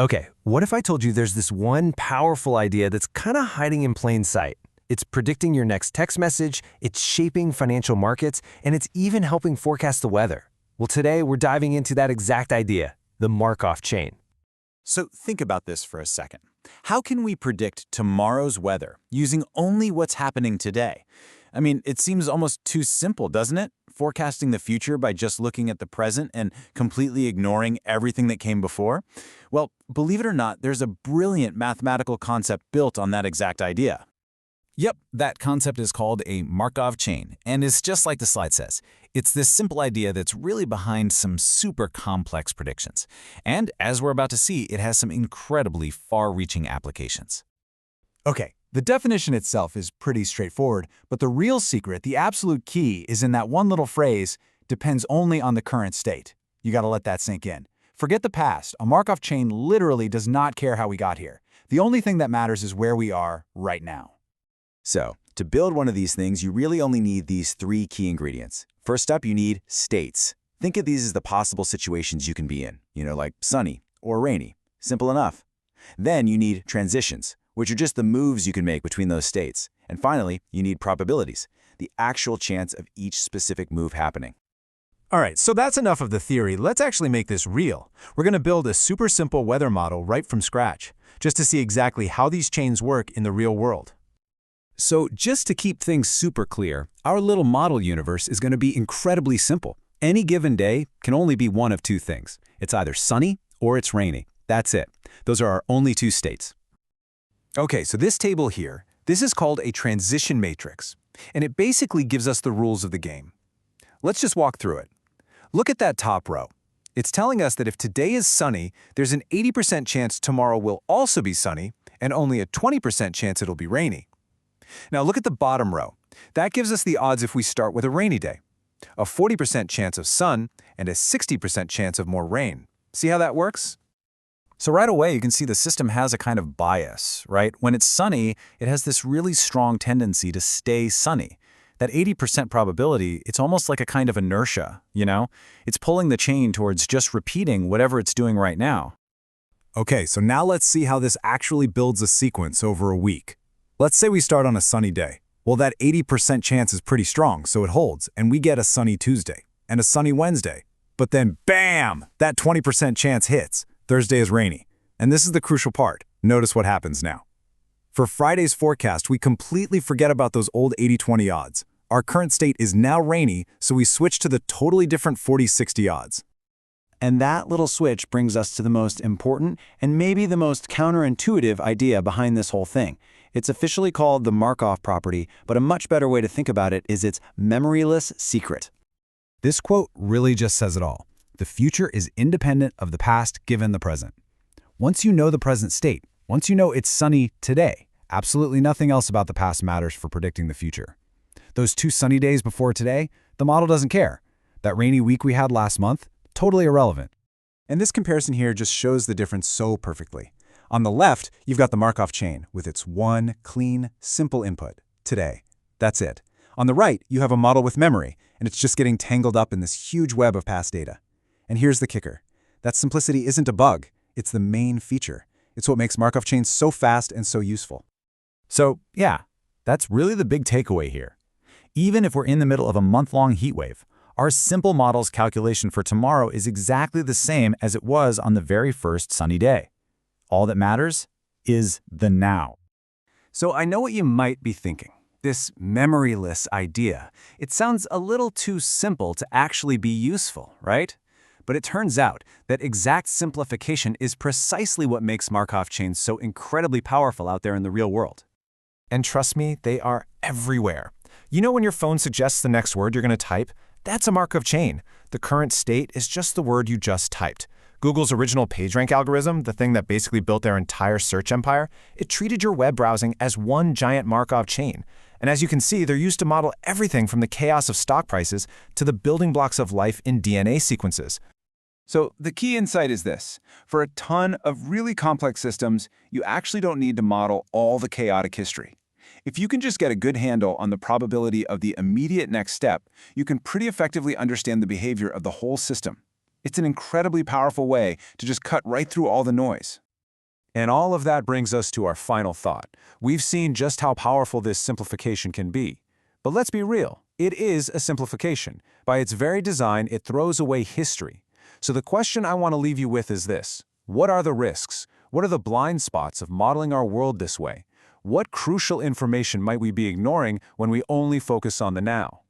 Okay, what if I told you there's this one powerful idea that's kind of hiding in plain sight? It's predicting your next text message, it's shaping financial markets, and it's even helping forecast the weather. Well, today we're diving into that exact idea, the Markov chain. So think about this for a second. How can we predict tomorrow's weather using only what's happening today? I mean, it seems almost too simple, doesn't it? Forecasting the future by just looking at the present and completely ignoring everything that came before? Well, believe it or not, there's a brilliant mathematical concept built on that exact idea. Yep, that concept is called a Markov chain, and is just like the slide says. It's this simple idea that's really behind some super complex predictions. And as we're about to see, it has some incredibly far-reaching applications. Okay, the definition itself is pretty straightforward, but the real secret, the absolute key, is in that one little phrase, depends only on the current state. You gotta let that sink in. Forget the past. A Markov chain literally does not care how we got here. The only thing that matters is where we are right now. So, to build one of these things, you really only need these three key ingredients. First up, you need states. Think of these as the possible situations you can be in, like sunny or rainy. Simple enough. Then you need transitions, which are just the moves you can make between those states. And finally, you need probabilities, the actual chance of each specific move happening. All right, so that's enough of the theory. Let's actually make this real. We're gonna build a super simple weather model right from scratch, just to see exactly how these chains work in the real world. So just to keep things super clear, our little model universe is going to be incredibly simple. Any given day can only be one of two things. It's either sunny or it's rainy. That's it. Those are our only two states. Okay, so this table here, this is called a transition matrix, and it basically gives us the rules of the game. Let's just walk through it. Look at that top row. It's telling us that if today is sunny, there's an 80% chance tomorrow will also be sunny, and only a 20% chance it'll be rainy. Now look at the bottom row. That gives us the odds if we start with a rainy day. A 40% chance of sun and a 60% chance of more rain. See how that works? So right away, you can see the system has a kind of bias, right? When it's sunny, it has this really strong tendency to stay sunny. That 80% probability, it's almost like a kind of inertia, It's pulling the chain towards just repeating whatever it's doing right now. Okay, so now let's see how this actually builds a sequence over a week. Let's say we start on a sunny day. Well, that 80% chance is pretty strong, so it holds, and we get a sunny Tuesday and a sunny Wednesday. But then, bam! That 20% chance hits. Thursday is rainy. And this is the crucial part. Notice what happens now. For Friday's forecast, we completely forget about those old 80-20 odds. Our current state is now rainy, so we switch to the totally different 40-60 odds. And that little switch brings us to the most important and maybe the most counterintuitive idea behind this whole thing. It's officially called the Markov property, but a much better way to think about it is its memoryless secret. This quote really just says it all. The future is independent of the past given the present. Once you know the present state, once you know it's sunny today, absolutely nothing else about the past matters for predicting the future. Those 2 sunny days before today, the model doesn't care. That rainy week we had last month, totally irrelevant. And this comparison here just shows the difference so perfectly. On the left, you've got the Markov chain with its one, clean, simple input, today. That's it. On the right, you have a model with memory, and it's just getting tangled up in this huge web of past data. And here's the kicker. That simplicity isn't a bug. It's the main feature. It's what makes Markov chains so fast and so useful. So, yeah, that's really the big takeaway here. Even if we're in the middle of a month-long heat wave, our simple model's calculation for tomorrow is exactly the same as it was on the very first sunny day. All that matters is the now. So I know what you might be thinking. This memoryless idea, it sounds a little too simple to actually be useful, right? But it turns out that exact simplification is precisely what makes Markov chains so incredibly powerful out there in the real world. And trust me, they are everywhere. You know when your phone suggests the next word you're going to type? That's a Markov chain. The current state is just the word you just typed. Google's original PageRank algorithm, the thing that basically built their entire search empire, it treated your web browsing as one giant Markov chain. And as you can see, they're used to model everything from the chaos of stock prices to the building blocks of life in DNA sequences. So the key insight is this. For a ton of really complex systems, you actually don't need to model all the chaotic history. If you can just get a good handle on the probability of the immediate next step, you can pretty effectively understand the behavior of the whole system. It's an incredibly powerful way to just cut right through all the noise. And all of that brings us to our final thought. We've seen just how powerful this simplification can be. But let's be real, it is a simplification. By its very design, it throws away history. So the question I want to leave you with is this: what are the risks? What are the blind spots of modeling our world this way? What crucial information might we be ignoring when we only focus on the now?